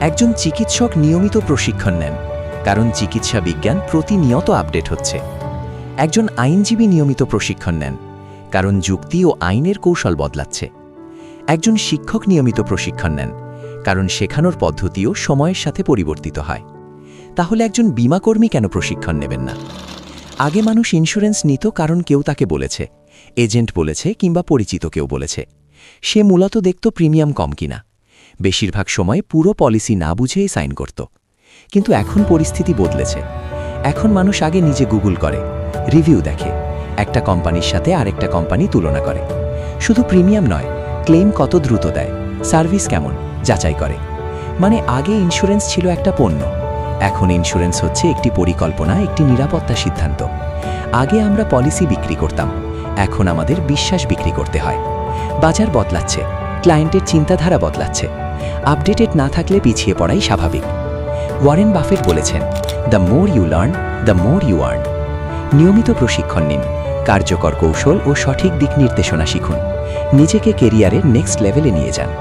একজন চিকিৎসক নিয়মিত প্রশিক্ষণ নেন, কারণ চিকিৎসা বিজ্ঞান প্রতিনিয়ত আপডেট হচ্ছে। একজন আইনজীবী নিয়মিত প্রশিক্ষণ নেন, কারণ যুক্তি ও আইনের কৌশল বদলাচ্ছে। একজন শিক্ষক নিয়মিত প্রশিক্ষণ নেন, কারণ শেখানোর পদ্ধতিও সময়ের সাথে পরিবর্তিত হয়। তাহলে একজন বীমাকর্মী কেন প্রশিক্ষণ নেবেন না? আগে মানুষ ইন্স্যুরেন্স নিত কারণ কেউ তাকে বলেছে, এজেন্ট বলেছে কিংবা পরিচিত কেউ বলেছে। সে মূলত দেখত প্রিমিয়াম কম কিনা। বেশিরভাগ সময় পুরো পলিসি না বুঝেই সাইন করত। কিন্তু এখন পরিস্থিতি বদলেছে। এখন মানুষ আগে নিজে গুগল করে, রিভিউ দেখে, একটা কোম্পানির সাথে আরেকটা কোম্পানি তুলনা করে। শুধু প্রিমিয়াম নয়, ক্লেম কত দ্রুত দেয়, সার্ভিস কেমন যাচাই করে। মানে আগে ইন্স্যুরেন্স ছিল একটা পণ্য, এখন ইন্স্যুরেন্স হচ্ছে একটি পরিকল্পনা, একটি নিরাপত্তা সিদ্ধান্ত। আগে আমরা পলিসি বিক্রি করতাম, এখন আমাদের বিশ্বাস বিক্রি করতে হয়। বাজার বদলাচ্ছে, ক্লায়েন্টের চিন্তাধারা বদলাচ্ছে। আপডেটেড না থাকলে পিছিয়ে পড়াই স্বাভাবিক। ওয়ারেন বাফেট বলেছেন, the more you learn, the more you earn. নিয়মিত প্রশিক্ষণ নিন, কার্যকর কৌশল ও সঠিক দিক নির্দেশনা শিখুন। নিজেকে কেরিয়ারের নেক্সট লেভেলে নিয়ে যান।